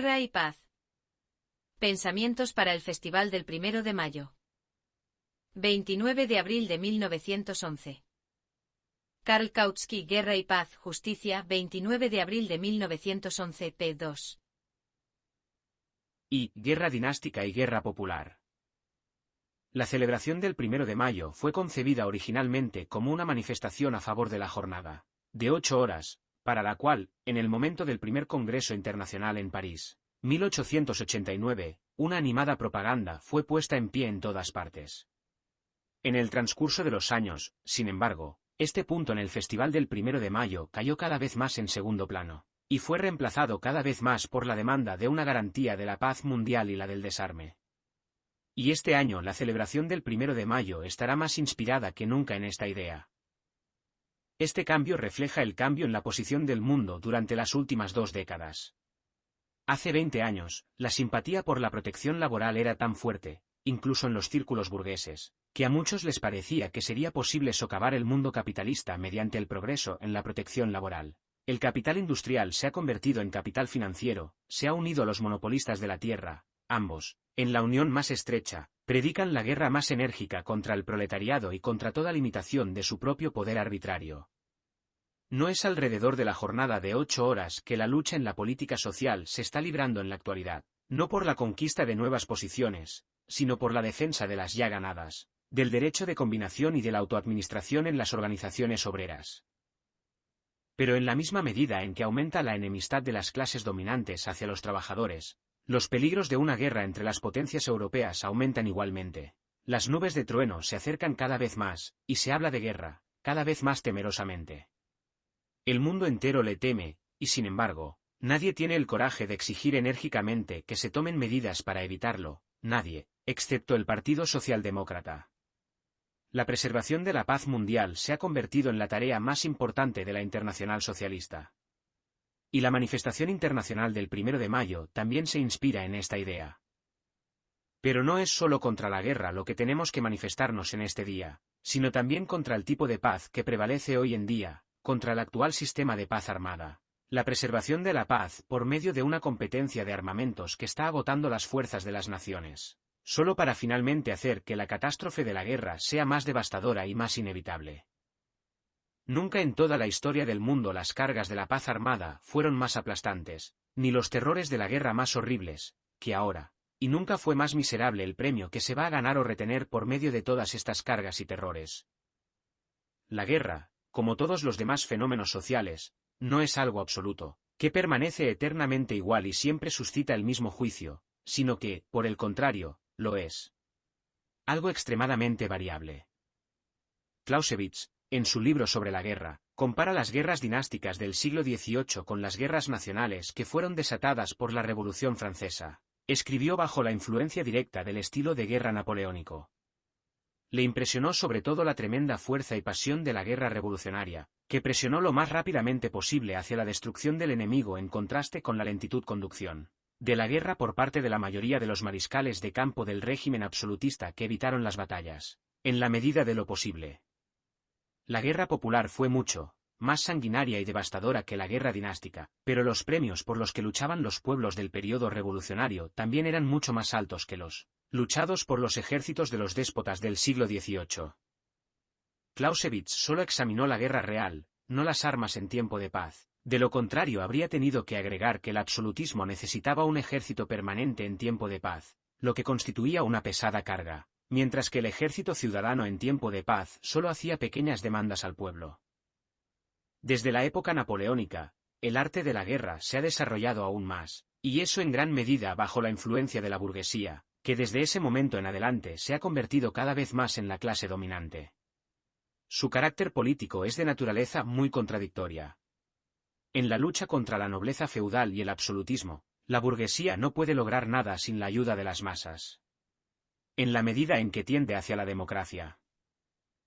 Guerra y paz. Pensamientos para el Festival del 1 de mayo. 29 de abril de 1911. Karl Kautsky, Guerra y paz, justicia, 29 de abril de 1911, p. 2. Y guerra dinástica y guerra popular. La celebración del 1 de mayo fue concebida originalmente como una manifestación a favor de la jornada de 8 horas, para la cual, en el momento del primer Congreso Internacional en París, 1889, una animada propaganda fue puesta en pie en todas partes. En el transcurso de los años, sin embargo, este punto en el Festival del 1 de mayo cayó cada vez más en segundo plano, y fue reemplazado cada vez más por la demanda de una garantía de la paz mundial y la del desarme. Y este año la celebración del 1 de mayo estará más inspirada que nunca en esta idea. Este cambio refleja el cambio en la posición del mundo durante las últimas 2 décadas. Hace 20 años, la simpatía por la protección laboral era tan fuerte, incluso en los círculos burgueses, que a muchos les parecía que sería posible socavar el mundo capitalista mediante el progreso en la protección laboral. El capital industrial se ha convertido en capital financiero, se ha unido a los monopolistas de la tierra, ambos, en la unión más estrecha, predican la guerra más enérgica contra el proletariado y contra toda limitación de su propio poder arbitrario. No es alrededor de la jornada de 8 horas que la lucha en la política social se está librando en la actualidad, no por la conquista de nuevas posiciones, sino por la defensa de las ya ganadas, del derecho de combinación y de la autoadministración en las organizaciones obreras. Pero en la misma medida en que aumenta la enemistad de las clases dominantes hacia los trabajadores, los peligros de una guerra entre las potencias europeas aumentan igualmente. Las nubes de trueno se acercan cada vez más, y se habla de guerra, cada vez más temerosamente. El mundo entero le teme, y sin embargo, nadie tiene el coraje de exigir enérgicamente que se tomen medidas para evitarlo, nadie, excepto el Partido Socialdemócrata. La preservación de la paz mundial se ha convertido en la tarea más importante de la Internacional Socialista. Y la manifestación internacional del 1 de mayo también se inspira en esta idea. Pero no es solo contra la guerra lo que tenemos que manifestarnos en este día, sino también contra el tipo de paz que prevalece hoy en día, contra el actual sistema de paz armada. La preservación de la paz por medio de una competencia de armamentos que está agotando las fuerzas de las naciones, solo para finalmente hacer que la catástrofe de la guerra sea más devastadora y más inevitable. Nunca en toda la historia del mundo las cargas de la paz armada fueron más aplastantes, ni los terrores de la guerra más horribles, que ahora, y nunca fue más miserable el premio que se va a ganar o retener por medio de todas estas cargas y terrores. La guerra, como todos los demás fenómenos sociales, no es algo absoluto, que permanece eternamente igual y siempre suscita el mismo juicio, sino que, por el contrario, lo es algo extremadamente variable. Clausewitz, en su libro sobre la guerra, compara las guerras dinásticas del siglo XVIII con las guerras nacionales que fueron desatadas por la Revolución Francesa. Escribió bajo la influencia directa del estilo de guerra napoleónico. Le impresionó sobre todo la tremenda fuerza y pasión de la guerra revolucionaria, que presionó lo más rápidamente posible hacia la destrucción del enemigo en contraste con la lentitud-conducción de la guerra por parte de la mayoría de los mariscales de campo del régimen absolutista que evitaron las batallas, en la medida de lo posible. La guerra popular fue mucho más sanguinaria y devastadora que la guerra dinástica, pero los premios por los que luchaban los pueblos del período revolucionario también eran mucho más altos que los luchados por los ejércitos de los déspotas del siglo XVIII. Clausewitz solo examinó la guerra real, no las armas en tiempo de paz. De lo contrario habría tenido que agregar que el absolutismo necesitaba un ejército permanente en tiempo de paz, lo que constituía una pesada carga, mientras que el ejército ciudadano en tiempo de paz solo hacía pequeñas demandas al pueblo. Desde la época napoleónica, el arte de la guerra se ha desarrollado aún más, y eso en gran medida bajo la influencia de la burguesía, que desde ese momento en adelante se ha convertido cada vez más en la clase dominante. Su carácter político es de naturaleza muy contradictoria. En la lucha contra la nobleza feudal y el absolutismo, la burguesía no puede lograr nada sin la ayuda de las masas. En la medida en que tiende hacia la democracia.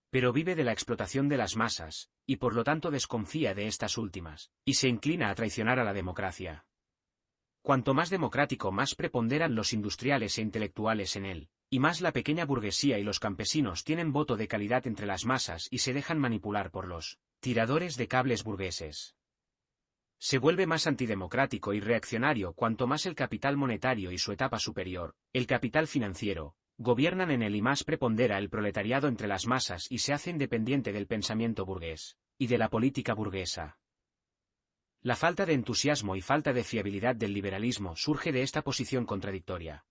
Pero vive de la explotación de las masas, y por lo tanto desconfía de estas últimas, y se inclina a traicionar a la democracia. Cuanto más democrático más preponderan los industriales e intelectuales en él, y más la pequeña burguesía y los campesinos tienen voto de calidad entre las masas y se dejan manipular por los tiradores de cables burgueses. Se vuelve más antidemocrático y reaccionario cuanto más el capital monetario y su etapa superior, el capital financiero, gobiernan en él y más prepondera el proletariado entre las masas y se hace independiente del pensamiento burgués y de la política burguesa. La falta de entusiasmo y falta de fiabilidad del liberalismo surge de esta posición contradictoria.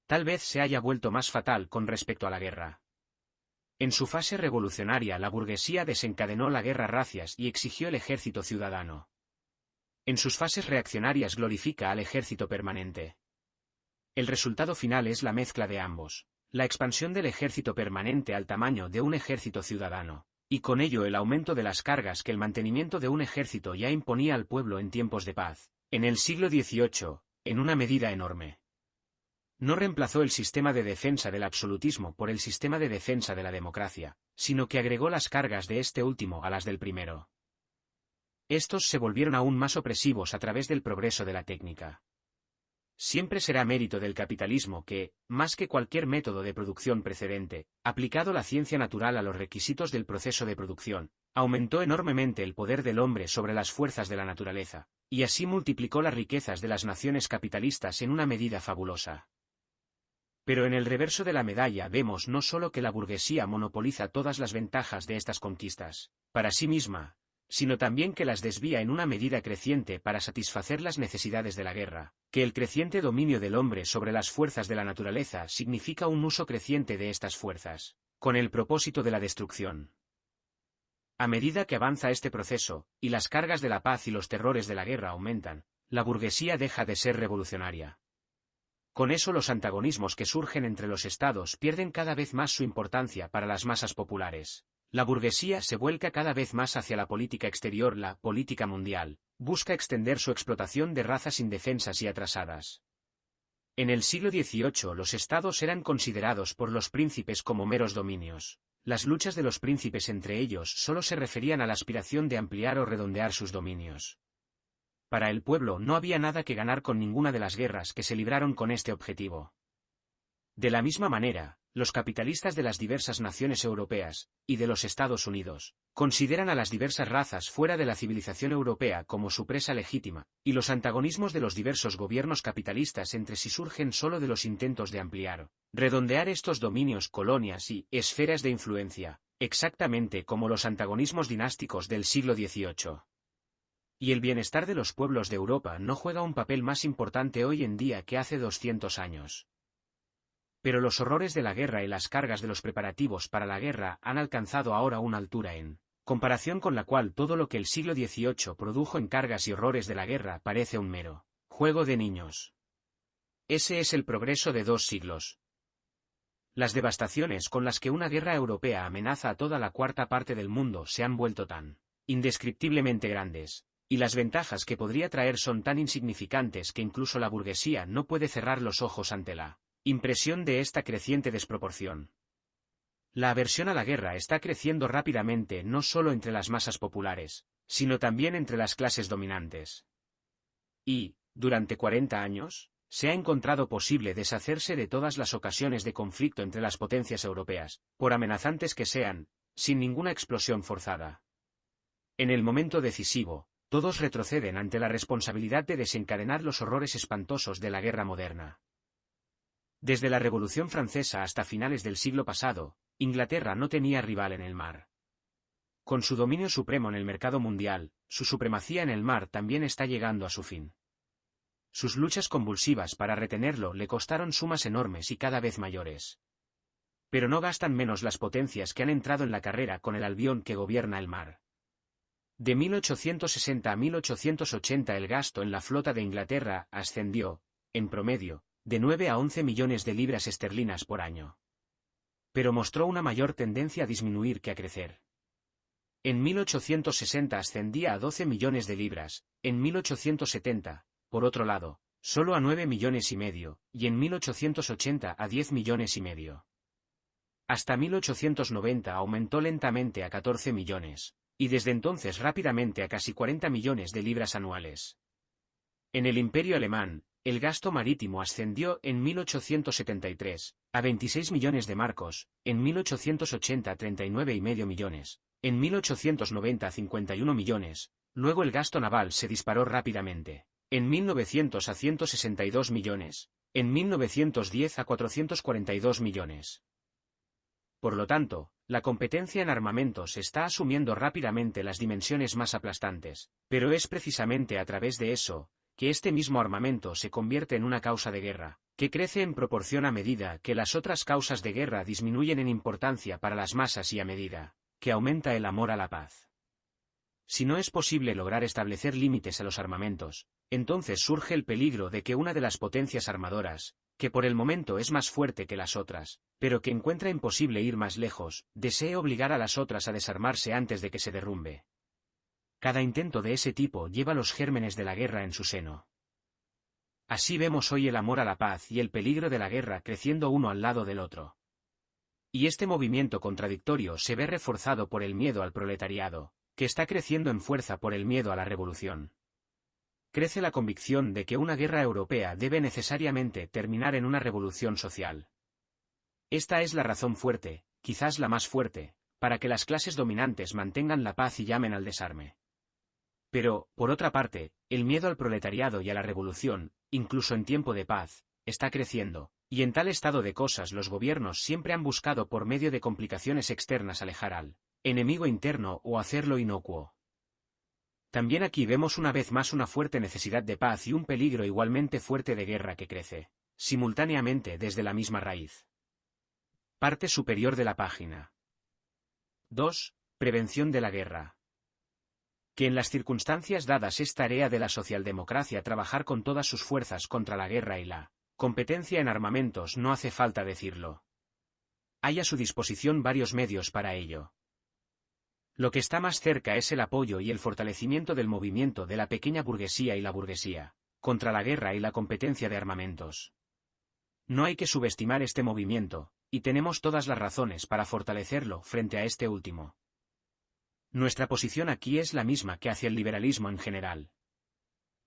Tal vez se haya vuelto más fatal con respecto a la guerra. En su fase revolucionaria la burguesía desencadenó la guerra racias y exigió el ejército ciudadano. En sus fases reaccionarias glorifica al ejército permanente. El resultado final es la mezcla de ambos, la expansión del ejército permanente al tamaño de un ejército ciudadano, y con ello el aumento de las cargas que el mantenimiento de un ejército ya imponía al pueblo en tiempos de paz, en el siglo XVIII, en una medida enorme. No reemplazó el sistema de defensa del absolutismo por el sistema de defensa de la democracia, sino que agregó las cargas de este último a las del primero. Estos se volvieron aún más opresivos a través del progreso de la técnica. Siempre será mérito del capitalismo que, más que cualquier método de producción precedente, aplicado la ciencia natural a los requisitos del proceso de producción, aumentó enormemente el poder del hombre sobre las fuerzas de la naturaleza, y así multiplicó las riquezas de las naciones capitalistas en una medida fabulosa. Pero en el reverso de la medalla vemos no solo que la burguesía monopoliza todas las ventajas de estas conquistas, para sí misma, sino también que las desvía en una medida creciente para satisfacer las necesidades de la guerra, que el creciente dominio del hombre sobre las fuerzas de la naturaleza significa un uso creciente de estas fuerzas, con el propósito de la destrucción. A medida que avanza este proceso, y las cargas de la paz y los terrores de la guerra aumentan, la burguesía deja de ser revolucionaria. Con eso los antagonismos que surgen entre los estados pierden cada vez más su importancia para las masas populares. La burguesía se vuelca cada vez más hacia la política exterior, la política mundial, busca extender su explotación de razas indefensas y atrasadas. En el siglo XVIII los estados eran considerados por los príncipes como meros dominios. Las luchas de los príncipes entre ellos solo se referían a la aspiración de ampliar o redondear sus dominios. Para el pueblo no había nada que ganar con ninguna de las guerras que se libraron con este objetivo. De la misma manera, los capitalistas de las diversas naciones europeas, y de los Estados Unidos, consideran a las diversas razas fuera de la civilización europea como su presa legítima, y los antagonismos de los diversos gobiernos capitalistas entre sí surgen solo de los intentos de ampliar, redondear estos dominios, colonias y esferas de influencia, exactamente como los antagonismos dinásticos del siglo XVIII. Y el bienestar de los pueblos de Europa no juega un papel más importante hoy en día que hace 200 años. Pero los horrores de la guerra y las cargas de los preparativos para la guerra han alcanzado ahora una altura en comparación con la cual todo lo que el siglo XVIII produjo en cargas y horrores de la guerra parece un mero juego de niños. Ese es el progreso de 2 siglos. Las devastaciones con las que una guerra europea amenaza a toda la cuarta parte del mundo se han vuelto tan indescriptiblemente grandes, y las ventajas que podría traer son tan insignificantes que incluso la burguesía no puede cerrar los ojos ante la impresión de esta creciente desproporción. La aversión a la guerra está creciendo rápidamente no solo entre las masas populares, sino también entre las clases dominantes. Y, durante 40 años, se ha encontrado posible deshacerse de todas las ocasiones de conflicto entre las potencias europeas, por amenazantes que sean, sin ninguna explosión forzada. En el momento decisivo, todos retroceden ante la responsabilidad de desencadenar los horrores espantosos de la guerra moderna. Desde la Revolución Francesa hasta finales del siglo pasado, Inglaterra no tenía rival en el mar. Con su dominio supremo en el mercado mundial, su supremacía en el mar también está llegando a su fin. Sus luchas convulsivas para retenerlo le costaron sumas enormes y cada vez mayores. Pero no gastan menos las potencias que han entrado en la carrera con el Albión que gobierna el mar. De 1860 a 1880 el gasto en la flota de Inglaterra ascendió, en promedio, de 9 a 11 millones de libras esterlinas por año. Pero mostró una mayor tendencia a disminuir que a crecer. En 1860 ascendía a 12 millones de libras, en 1870, por otro lado, solo a 9 millones y medio, y en 1880 a 10 millones y medio. Hasta 1890 aumentó lentamente a 14 millones, y desde entonces rápidamente a casi 40 millones de libras anuales. En el Imperio Alemán, el gasto marítimo ascendió en 1873 a 26 millones de marcos, en 1880 a 39,5 millones, en 1890 a 51 millones, Luego el gasto naval se disparó rápidamente. En 1900 a 162 millones. En 1910 a 442 millones. Por lo tanto, la competencia en armamentos está asumiendo rápidamente las dimensiones más aplastantes, pero es precisamente a través de eso, que este mismo armamento se convierte en una causa de guerra, que crece en proporción a medida que las otras causas de guerra disminuyen en importancia para las masas y a medida que aumenta el amor a la paz. Si no es posible lograr establecer límites a los armamentos, entonces surge el peligro de que una de las potencias armadoras, que por el momento es más fuerte que las otras, pero que encuentra imposible ir más lejos, desee obligar a las otras a desarmarse antes de que se derrumbe. Cada intento de ese tipo lleva los gérmenes de la guerra en su seno. Así vemos hoy el amor a la paz y el peligro de la guerra creciendo uno al lado del otro. Y este movimiento contradictorio se ve reforzado por el miedo al proletariado, que está creciendo en fuerza por el miedo a la revolución. Crece la convicción de que una guerra europea debe necesariamente terminar en una revolución social. Esta es la razón fuerte, quizás la más fuerte, para que las clases dominantes mantengan la paz y llamen al desarme. Pero, por otra parte, el miedo al proletariado y a la revolución, incluso en tiempo de paz, está creciendo, y en tal estado de cosas los gobiernos siempre han buscado por medio de complicaciones externas alejar al enemigo interno o hacerlo inocuo. También aquí vemos una vez más una fuerte necesidad de paz y un peligro igualmente fuerte de guerra que crece, simultáneamente desde la misma raíz. Parte superior de la página. 2. Prevención de la guerra. Que en las circunstancias dadas es tarea de la socialdemocracia trabajar con todas sus fuerzas contra la guerra y la competencia en armamentos no hace falta decirlo. Hay a su disposición varios medios para ello. Lo que está más cerca es el apoyo y el fortalecimiento del movimiento de la pequeña burguesía y la burguesía, contra la guerra y la competencia de armamentos. No hay que subestimar este movimiento, y tenemos todas las razones para fortalecerlo frente a este último. Nuestra posición aquí es la misma que hacia el liberalismo en general.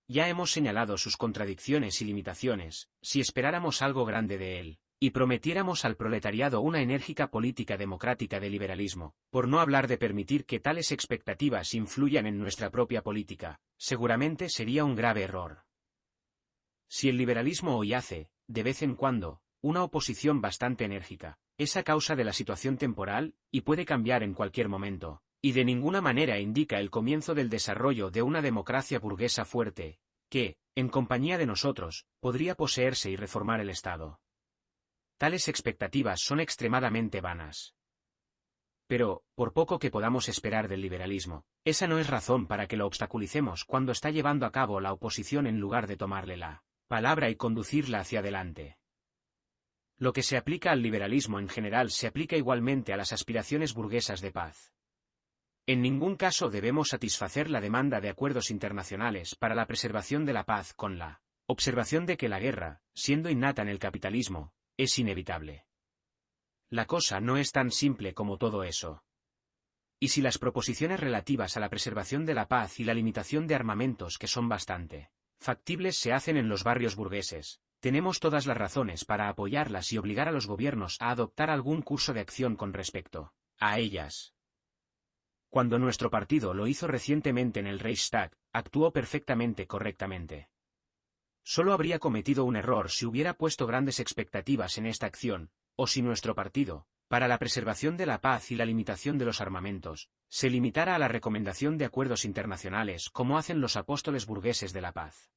Ya hemos señalado sus contradicciones y limitaciones, si esperáramos algo grande de él, y prometiéramos al proletariado una enérgica política democrática de liberalismo, por no hablar de permitir que tales expectativas influyan en nuestra propia política, seguramente sería un grave error. Si el liberalismo hoy hace, de vez en cuando, una oposición bastante enérgica, es a causa de la situación temporal, y puede cambiar en cualquier momento, y de ninguna manera indica el comienzo del desarrollo de una democracia burguesa fuerte, que, en compañía de nosotros, podría poseerse y reformar el Estado. Tales expectativas son extremadamente vanas. Pero, por poco que podamos esperar del liberalismo, esa no es razón para que lo obstaculicemos cuando está llevando a cabo la oposición en lugar de tomarle la palabra y conducirla hacia adelante. Lo que se aplica al liberalismo en general se aplica igualmente a las aspiraciones burguesas de paz. En ningún caso debemos satisfacer la demanda de acuerdos internacionales para la preservación de la paz con la observación de que la guerra, siendo innata en el capitalismo, es inevitable. La cosa no es tan simple como todo eso. Y si las proposiciones relativas a la preservación de la paz y la limitación de armamentos que son bastante factibles se hacen en los barrios burgueses, tenemos todas las razones para apoyarlas y obligar a los gobiernos a adoptar algún curso de acción con respecto a ellas. Cuando nuestro partido lo hizo recientemente en el Reichstag, actuó perfectamente correctamente. Solo habría cometido un error si hubiera puesto grandes expectativas en esta acción, o si nuestro partido, para la preservación de la paz y la limitación de los armamentos, se limitara a la recomendación de acuerdos internacionales como hacen los apóstoles burgueses de la paz.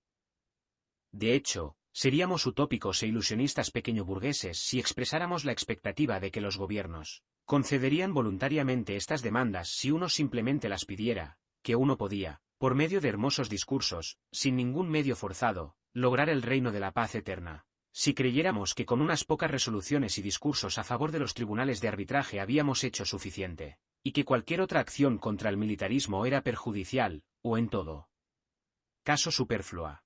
De hecho, seríamos utópicos e ilusionistas pequeñoburgueses si expresáramos la expectativa de que los gobiernos concederían voluntariamente estas demandas si uno simplemente las pidiera, que uno podía, por medio de hermosos discursos, sin ningún medio forzado, lograr el reino de la paz eterna. Si creyéramos que con unas pocas resoluciones y discursos a favor de los tribunales de arbitraje habíamos hecho suficiente, y que cualquier otra acción contra el militarismo era perjudicial, o en todo caso superflua.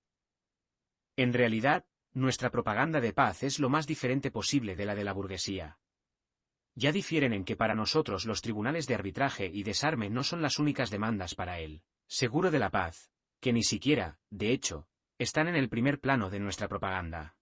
En realidad, nuestra propaganda de paz es lo más diferente posible de la de la burguesía. Ya difieren en que para nosotros los tribunales de arbitraje y desarme no son las únicas demandas para él seguro de la paz, que ni siquiera, de hecho, están en el primer plano de nuestra propaganda.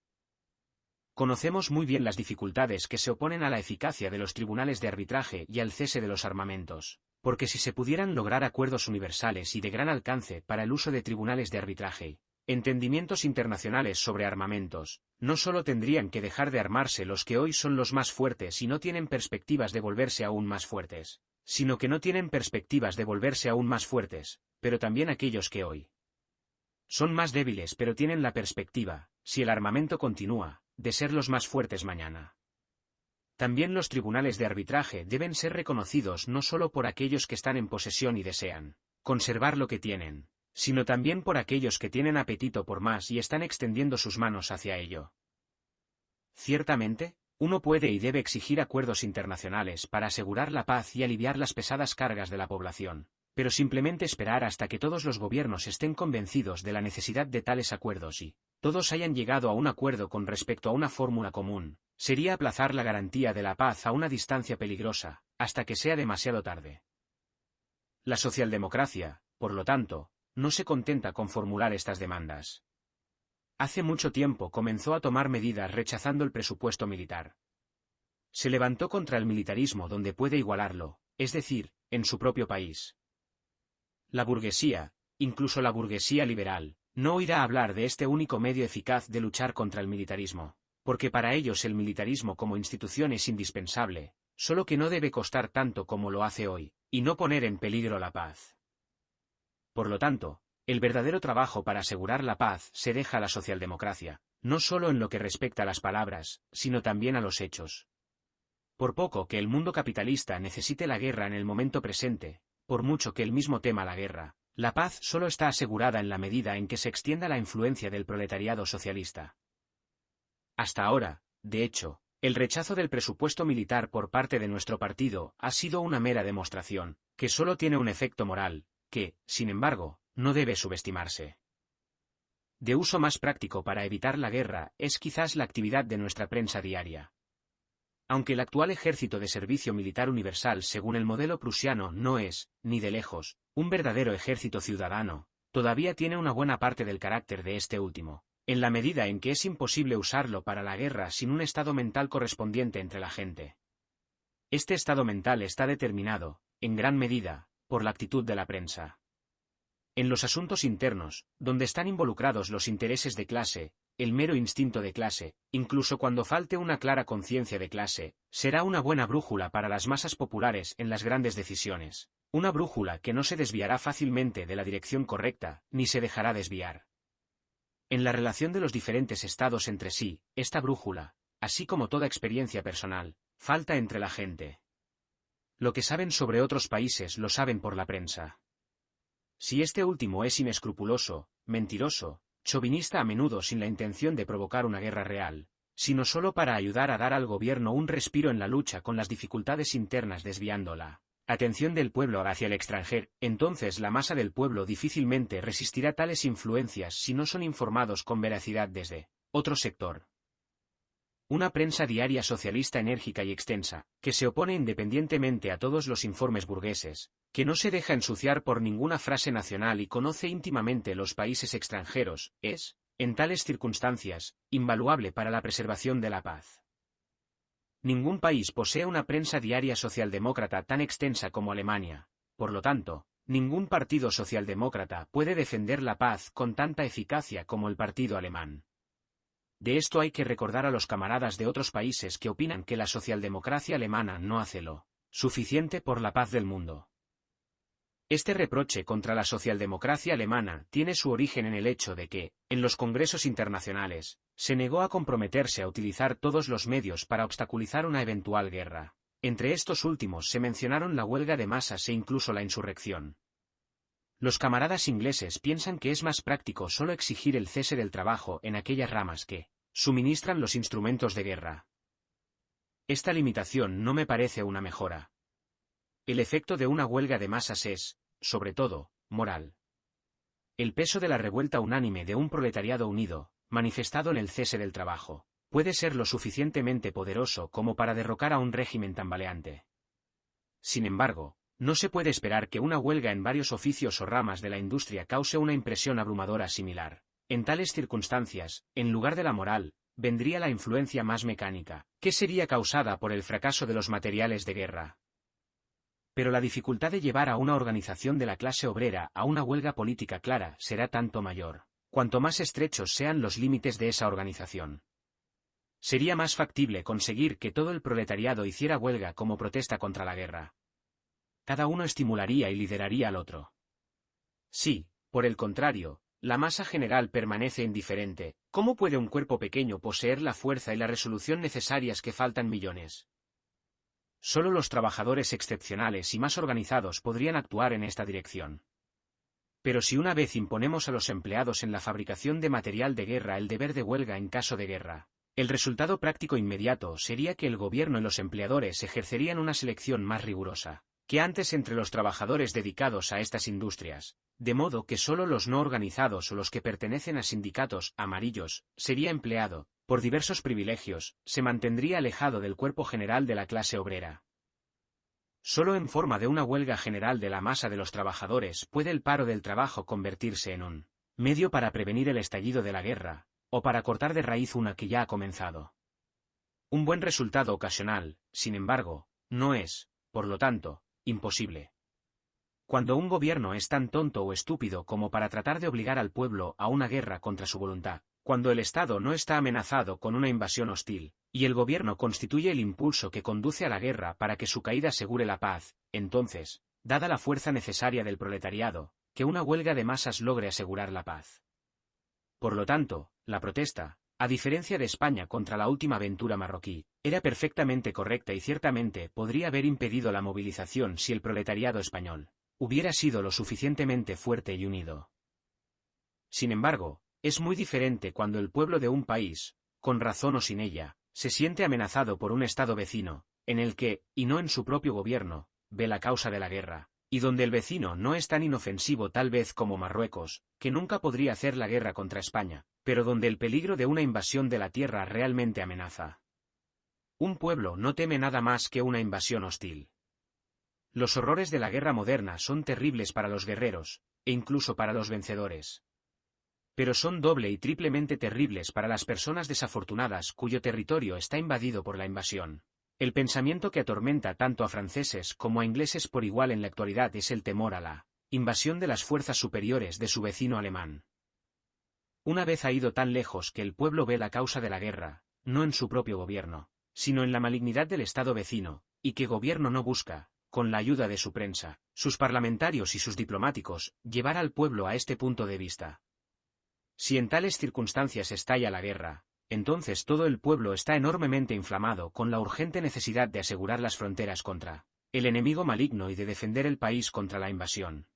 Conocemos muy bien las dificultades que se oponen a la eficacia de los tribunales de arbitraje y al cese de los armamentos. Porque si se pudieran lograr acuerdos universales y de gran alcance para el uso de tribunales de arbitraje, entendimientos internacionales sobre armamentos, no solo tendrían que dejar de armarse los que hoy son los más fuertes y no tienen perspectivas de volverse aún más fuertes, sino que no tienen perspectivas de volverse aún más fuertes, pero también aquellos que hoy son más débiles pero tienen la perspectiva, si el armamento continúa, de ser los más fuertes mañana. También los tribunales de arbitraje deben ser reconocidos no solo por aquellos que están en posesión y desean conservar lo que tienen, sino también por aquellos que tienen apetito por más y están extendiendo sus manos hacia ello. Ciertamente, uno puede y debe exigir acuerdos internacionales para asegurar la paz y aliviar las pesadas cargas de la población, pero simplemente esperar hasta que todos los gobiernos estén convencidos de la necesidad de tales acuerdos y todos hayan llegado a un acuerdo con respecto a una fórmula común, sería aplazar la garantía de la paz a una distancia peligrosa, hasta que sea demasiado tarde. La socialdemocracia, por lo tanto, no se contenta con formular estas demandas. Hace mucho tiempo comenzó a tomar medidas rechazando el presupuesto militar. Se levantó contra el militarismo donde puede igualarlo, es decir, en su propio país. La burguesía, incluso la burguesía liberal, no oirá hablar de este único medio eficaz de luchar contra el militarismo, porque para ellos el militarismo como institución es indispensable, solo que no debe costar tanto como lo hace hoy, y no poner en peligro la paz. Por lo tanto, el verdadero trabajo para asegurar la paz se deja a la socialdemocracia, no solo en lo que respecta a las palabras, sino también a los hechos. Por poco que el mundo capitalista necesite la guerra en el momento presente, por mucho que él mismo tema la guerra, la paz solo está asegurada en la medida en que se extienda la influencia del proletariado socialista. Hasta ahora, de hecho, el rechazo del presupuesto militar por parte de nuestro partido ha sido una mera demostración, que solo tiene un efecto moral, que, sin embargo, no debe subestimarse. De uso más práctico para evitar la guerra es quizás la actividad de nuestra prensa diaria. Aunque el actual ejército de servicio militar universal según el modelo prusiano no es, ni de lejos, un verdadero ejército ciudadano, todavía tiene una buena parte del carácter de este último, en la medida en que es imposible usarlo para la guerra sin un estado mental correspondiente entre la gente. Este estado mental está determinado, en gran medida, por la actitud de la prensa. En los asuntos internos, donde están involucrados los intereses de clase, el mero instinto de clase, incluso cuando falte una clara conciencia de clase, será una buena brújula para las masas populares en las grandes decisiones, una brújula que no se desviará fácilmente de la dirección correcta, ni se dejará desviar. En la relación de los diferentes estados entre sí, esta brújula, así como toda experiencia personal, falta entre la gente. Lo que saben sobre otros países lo saben por la prensa. Si este último es inescrupuloso, mentiroso, chauvinista a menudo sin la intención de provocar una guerra real, sino solo para ayudar a dar al gobierno un respiro en la lucha con las dificultades internas desviando la atención del pueblo hacia el extranjero, entonces la masa del pueblo difícilmente resistirá tales influencias si no son informados con veracidad desde otro sector. Una prensa diaria socialista enérgica y extensa, que se opone independientemente a todos los informes burgueses, que no se deja ensuciar por ninguna frase nacional y conoce íntimamente los países extranjeros, es, en tales circunstancias, invaluable para la preservación de la paz. Ningún país posee una prensa diaria socialdemócrata tan extensa como Alemania, por lo tanto, ningún partido socialdemócrata puede defender la paz con tanta eficacia como el partido alemán. De esto hay que recordar a los camaradas de otros países que opinan que la socialdemocracia alemana no hace lo suficiente por la paz del mundo. Este reproche contra la socialdemocracia alemana tiene su origen en el hecho de que, en los congresos internacionales, se negó a comprometerse a utilizar todos los medios para obstaculizar una eventual guerra. Entre estos últimos se mencionaron la huelga de masas e incluso la insurrección. Los camaradas ingleses piensan que es más práctico solo exigir el cese del trabajo en aquellas ramas que suministran los instrumentos de guerra. Esta limitación no me parece una mejora. El efecto de una huelga de masas es, sobre todo, moral. El peso de la revuelta unánime de un proletariado unido, manifestado en el cese del trabajo, puede ser lo suficientemente poderoso como para derrocar a un régimen tambaleante. Sin embargo, no se puede esperar que una huelga en varios oficios o ramas de la industria cause una impresión abrumadora similar. En tales circunstancias, en lugar de la moral, vendría la influencia más mecánica, que sería causada por el fracaso de los materiales de guerra. Pero la dificultad de llevar a una organización de la clase obrera a una huelga política clara será tanto mayor, cuanto más estrechos sean los límites de esa organización. Sería más factible conseguir que todo el proletariado hiciera huelga como protesta contra la guerra. Cada uno estimularía y lideraría al otro. Si, por el contrario, la masa general permanece indiferente, ¿cómo puede un cuerpo pequeño poseer la fuerza y la resolución necesarias que faltan millones? Solo los trabajadores excepcionales y más organizados podrían actuar en esta dirección. Pero si una vez imponemos a los empleados en la fabricación de material de guerra el deber de huelga en caso de guerra, el resultado práctico inmediato sería que el gobierno y los empleadores ejercerían una selección más rigurosa que antes entre los trabajadores dedicados a estas industrias, de modo que solo los no organizados o los que pertenecen a sindicatos amarillos sería empleado, por diversos privilegios, se mantendría alejado del cuerpo general de la clase obrera. Solo en forma de una huelga general de la masa de los trabajadores puede el paro del trabajo convertirse en un medio para prevenir el estallido de la guerra, o para cortar de raíz una que ya ha comenzado. Un buen resultado ocasional, sin embargo, no es, por lo tanto, imposible. Cuando un gobierno es tan tonto o estúpido como para tratar de obligar al pueblo a una guerra contra su voluntad, cuando el Estado no está amenazado con una invasión hostil, y el gobierno constituye el impulso que conduce a la guerra para que su caída asegure la paz, entonces, dada la fuerza necesaria del proletariado, que una huelga de masas logre asegurar la paz. Por lo tanto, la protesta, a diferencia de España contra la última aventura marroquí, era perfectamente correcta y ciertamente podría haber impedido la movilización si el proletariado español hubiera sido lo suficientemente fuerte y unido. Sin embargo, es muy diferente cuando el pueblo de un país, con razón o sin ella, se siente amenazado por un Estado vecino, en el que, y no en su propio gobierno, ve la causa de la guerra, y donde el vecino no es tan inofensivo tal vez como Marruecos, que nunca podría hacer la guerra contra España, pero donde el peligro de una invasión de la tierra realmente amenaza. Un pueblo no teme nada más que una invasión hostil. Los horrores de la guerra moderna son terribles para los guerreros, e incluso para los vencedores. Pero son doble y triplemente terribles para las personas desafortunadas cuyo territorio está invadido por la invasión. El pensamiento que atormenta tanto a franceses como a ingleses por igual en la actualidad es el temor a la invasión de las fuerzas superiores de su vecino alemán. Una vez ha ido tan lejos que el pueblo ve la causa de la guerra, no en su propio gobierno, sino en la malignidad del Estado vecino, y que gobierno no busca, con la ayuda de su prensa, sus parlamentarios y sus diplomáticos, llevar al pueblo a este punto de vista. Si en tales circunstancias estalla la guerra, entonces todo el pueblo está enormemente inflamado con la urgente necesidad de asegurar las fronteras contra el enemigo maligno y de defender el país contra la invasión.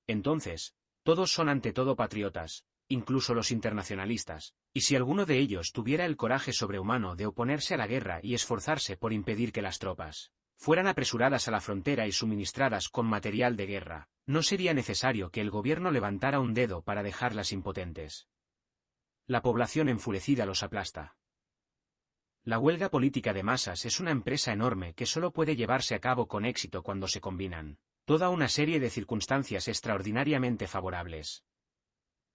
Entonces, todos son ante todo patriotas, incluso los internacionalistas, y si alguno de ellos tuviera el coraje sobrehumano de oponerse a la guerra y esforzarse por impedir que las tropas fueran apresuradas a la frontera y suministradas con material de guerra, no sería necesario que el gobierno levantara un dedo para dejarlas impotentes. La población enfurecida los aplasta. La huelga política de masas es una empresa enorme que solo puede llevarse a cabo con éxito cuando se combinan toda una serie de circunstancias extraordinariamente favorables.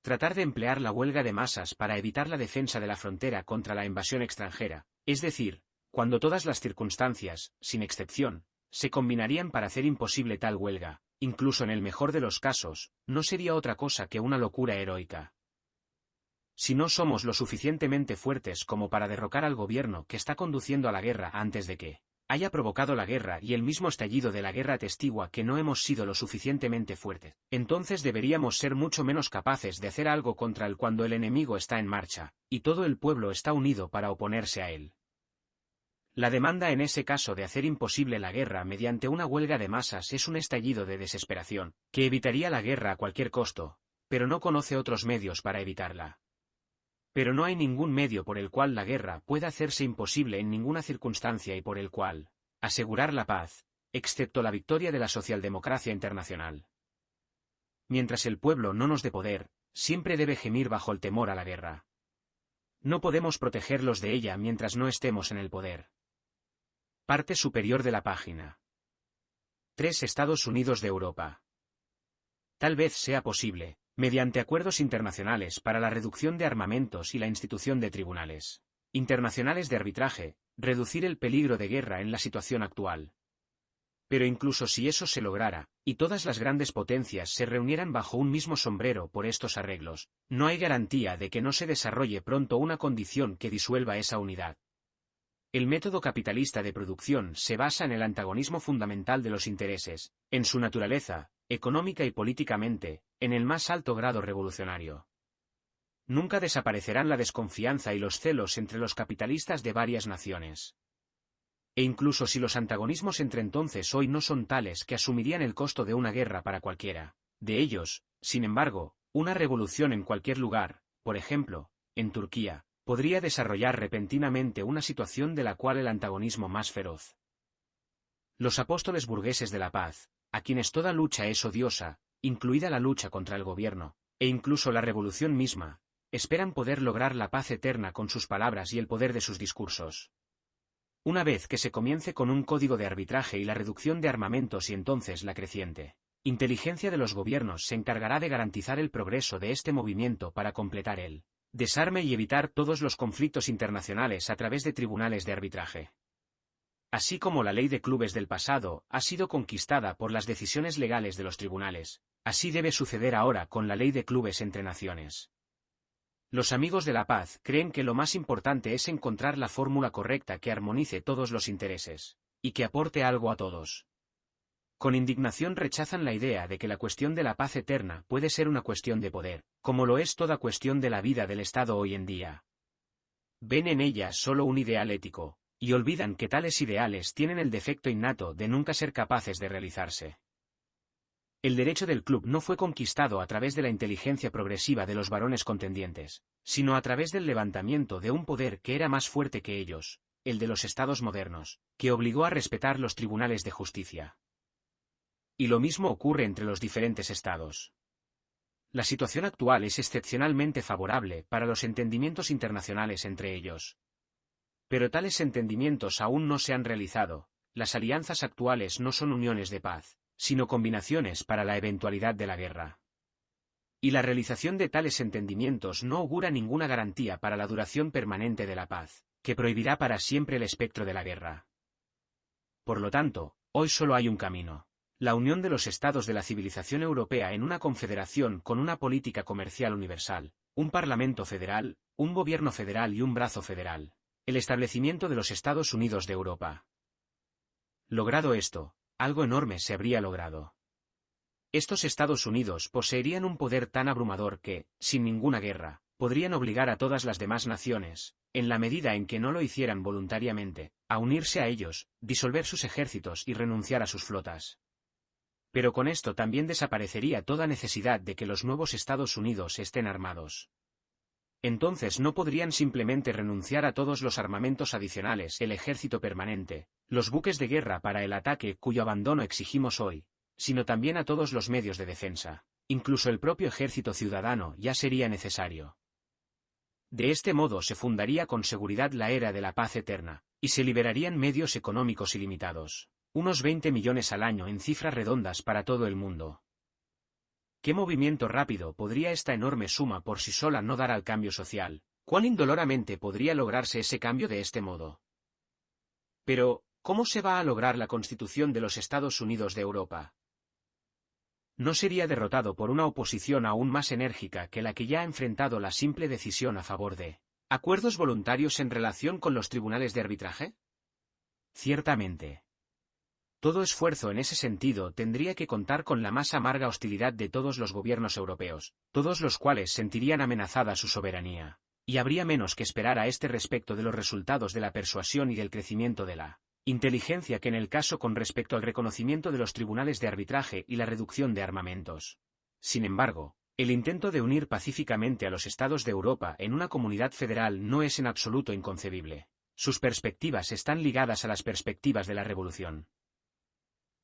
Tratar de emplear la huelga de masas para evitar la defensa de la frontera contra la invasión extranjera, es decir, cuando todas las circunstancias, sin excepción, se combinarían para hacer imposible tal huelga, incluso en el mejor de los casos, no sería otra cosa que una locura heroica. Si no somos lo suficientemente fuertes como para derrocar al gobierno que está conduciendo a la guerra antes de que haya provocado la guerra y el mismo estallido de la guerra atestigua que no hemos sido lo suficientemente fuertes, entonces deberíamos ser mucho menos capaces de hacer algo contra él cuando el enemigo está en marcha, y todo el pueblo está unido para oponerse a él. La demanda en ese caso de hacer imposible la guerra mediante una huelga de masas es un estallido de desesperación, que evitaría la guerra a cualquier costo, pero no conoce otros medios para evitarla. Pero no hay ningún medio por el cual la guerra pueda hacerse imposible en ninguna circunstancia y por el cual asegurar la paz, excepto la victoria de la socialdemocracia internacional. Mientras el pueblo no nos dé poder, siempre debe gemir bajo el temor a la guerra. No podemos protegerlos de ella mientras no estemos en el poder. Parte superior de la página. 3 Estados Unidos de Europa. Tal vez sea posible, mediante acuerdos internacionales para la reducción de armamentos y la institución de tribunales internacionales de arbitraje, reducir el peligro de guerra en la situación actual. Pero incluso si eso se lograra, y todas las grandes potencias se reunieran bajo un mismo sombrero por estos arreglos, no hay garantía de que no se desarrolle pronto una condición que disuelva esa unidad. El método capitalista de producción se basa en el antagonismo fundamental de los intereses, en su naturaleza, económica y políticamente, en el más alto grado revolucionario. Nunca desaparecerán la desconfianza y los celos entre los capitalistas de varias naciones. E incluso si los antagonismos entre entonces hoy no son tales que asumirían el costo de una guerra para cualquiera de ellos, sin embargo, una revolución en cualquier lugar, por ejemplo, en Turquía, podría desarrollar repentinamente una situación de la cual el antagonismo más feroz. Los apóstoles burgueses de la paz, a quienes toda lucha es odiosa, incluida la lucha contra el gobierno, e incluso la revolución misma, esperan poder lograr la paz eterna con sus palabras y el poder de sus discursos. Una vez que se comience con un código de arbitraje y la reducción de armamentos y entonces la creciente inteligencia de los gobiernos se encargará de garantizar el progreso de este movimiento para completar el desarme y evitar todos los conflictos internacionales a través de tribunales de arbitraje. Así como la ley de clubes del pasado ha sido conquistada por las decisiones legales de los tribunales, así debe suceder ahora con la ley de clubes entre naciones. Los amigos de la paz creen que lo más importante es encontrar la fórmula correcta que armonice todos los intereses, y que aporte algo a todos. Con indignación rechazan la idea de que la cuestión de la paz eterna puede ser una cuestión de poder, como lo es toda cuestión de la vida del Estado hoy en día. Ven en ella solo un ideal ético, y olvidan que tales ideales tienen el defecto innato de nunca ser capaces de realizarse. El derecho del club no fue conquistado a través de la inteligencia progresiva de los varones contendientes, sino a través del levantamiento de un poder que era más fuerte que ellos, el de los estados modernos, que obligó a respetar los tribunales de justicia. Y lo mismo ocurre entre los diferentes estados. La situación actual es excepcionalmente favorable para los entendimientos internacionales entre ellos. Pero tales entendimientos aún no se han realizado, las alianzas actuales no son uniones de paz, sino combinaciones para la eventualidad de la guerra. Y la realización de tales entendimientos no augura ninguna garantía para la duración permanente de la paz, que prohibirá para siempre el espectro de la guerra. Por lo tanto, hoy solo hay un camino: la unión de los estados de la civilización europea en una confederación con una política comercial universal, un parlamento federal, un gobierno federal y un brazo federal. El establecimiento de los Estados Unidos de Europa. Logrado esto, algo enorme se habría logrado. Estos Estados Unidos poseerían un poder tan abrumador que, sin ninguna guerra, podrían obligar a todas las demás naciones, en la medida en que no lo hicieran voluntariamente, a unirse a ellos, disolver sus ejércitos y renunciar a sus flotas. Pero con esto también desaparecería toda necesidad de que los nuevos Estados Unidos estén armados. Entonces no podrían simplemente renunciar a todos los armamentos adicionales, el ejército permanente, los buques de guerra para el ataque cuyo abandono exigimos hoy, sino también a todos los medios de defensa. Incluso el propio ejército ciudadano ya sería necesario. De este modo se fundaría con seguridad la era de la paz eterna, y se liberarían medios económicos ilimitados, unos 20 millones al año en cifras redondas para todo el mundo. ¿Qué movimiento rápido podría esta enorme suma por sí sola no dar al cambio social? ¿Cuán indoloramente podría lograrse ese cambio de este modo? Pero, ¿cómo se va a lograr la constitución de los Estados Unidos de Europa? No sería derrotado por una oposición aún más enérgica que la que ya ha enfrentado la simple decisión a favor de acuerdos voluntarios en relación con los tribunales de arbitraje? Ciertamente. Todo esfuerzo en ese sentido tendría que contar con la más amarga hostilidad de todos los gobiernos europeos, todos los cuales sentirían amenazada su soberanía, y habría menos que esperar a este respecto de los resultados de la persuasión y del crecimiento de la inteligencia que en el caso con respecto al reconocimiento de los tribunales de arbitraje y la reducción de armamentos. Sin embargo, el intento de unir pacíficamente a los estados de Europa en una comunidad federal no es en absoluto inconcebible. Sus perspectivas están ligadas a las perspectivas de la revolución.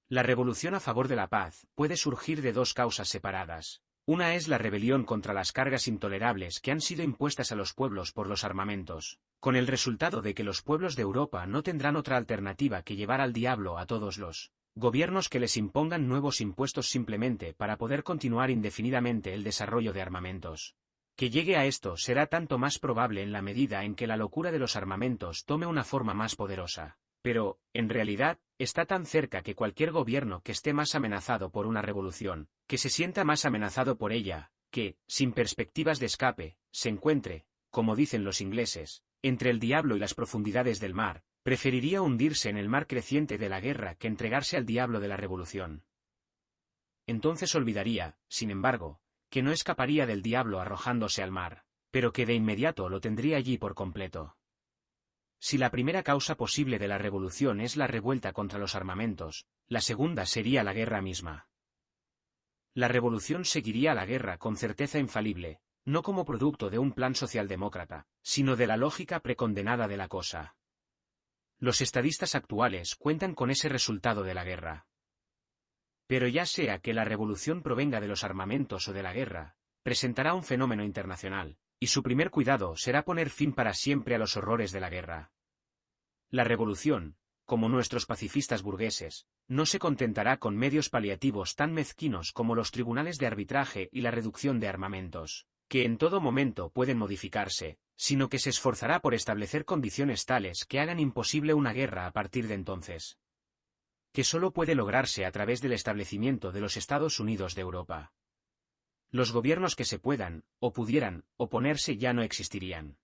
La revolución a favor de la paz puede surgir de dos causas separadas. Una es la rebelión contra las cargas intolerables que han sido impuestas a los pueblos por los armamentos, con el resultado de que los pueblos de Europa no tendrán otra alternativa que llevar al diablo a todos los gobiernos que les impongan nuevos impuestos simplemente para poder continuar indefinidamente el desarrollo de armamentos. Que llegue a esto será tanto más probable en la medida en que la locura de los armamentos tome una forma más poderosa. Pero, en realidad, está tan cerca que cualquier gobierno que esté más amenazado por una revolución, que se sienta más amenazado por ella, que, sin perspectivas de escape, se encuentre, como dicen los ingleses, entre el diablo y las profundidades del mar, preferiría hundirse en el mar creciente de la guerra que entregarse al diablo de la revolución. Entonces olvidaría, sin embargo, que no escaparía del diablo arrojándose al mar, pero que de inmediato lo tendría allí por completo. Si la primera causa posible de la revolución es la revuelta contra los armamentos, la segunda sería la guerra misma. La revolución seguiría a la guerra con certeza infalible, no como producto de un plan socialdemócrata, sino de la lógica precondenada de la cosa. Los estadistas actuales cuentan con ese resultado de la guerra. Pero ya sea que la revolución provenga de los armamentos o de la guerra, presentará un fenómeno internacional, y su primer cuidado será poner fin para siempre a los horrores de la guerra. La revolución, como nuestros pacifistas burgueses, no se contentará con medios paliativos tan mezquinos como los tribunales de arbitraje y la reducción de armamentos, que en todo momento pueden modificarse, sino que se esforzará por establecer condiciones tales que hagan imposible una guerra a partir de entonces, que solo puede lograrse a través del establecimiento de los Estados Unidos de Europa. Los gobiernos que se puedan, o pudieran, oponerse ya no existirían.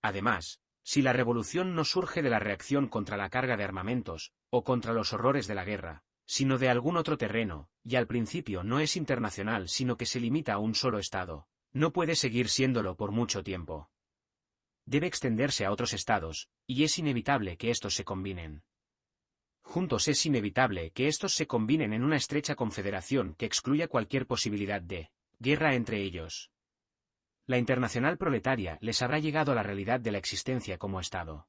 Además, si la revolución no surge de la reacción contra la carga de armamentos, o contra los horrores de la guerra, sino de algún otro terreno, y al principio no es internacional sino que se limita a un solo Estado, no puede seguir siéndolo por mucho tiempo. Debe extenderse a otros estados, y es inevitable que estos se combinen. Juntos es inevitable que estos se combinen en una estrecha confederación que excluya cualquier posibilidad de guerra entre ellos. La Internacional Proletaria les habrá llegado a la realidad de la existencia como Estado.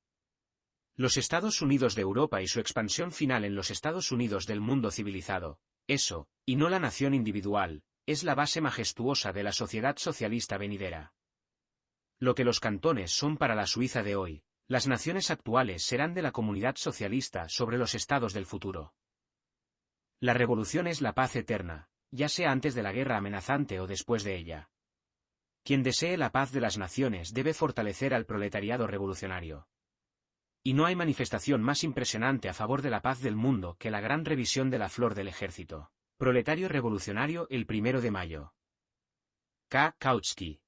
Los Estados Unidos de Europa y su expansión final en los Estados Unidos del mundo civilizado, eso, y no la nación individual, es la base majestuosa de la sociedad socialista venidera. Lo que los cantones son para la Suiza de hoy, las naciones actuales serán de la comunidad socialista sobre los estados del futuro. La revolución es la paz eterna, ya sea antes de la guerra amenazante o después de ella. Quien desee la paz de las naciones debe fortalecer al proletariado revolucionario. Y no hay manifestación más impresionante a favor de la paz del mundo que la gran revisión de la flor del ejército proletario revolucionario el 1 de mayo. K. Kautsky.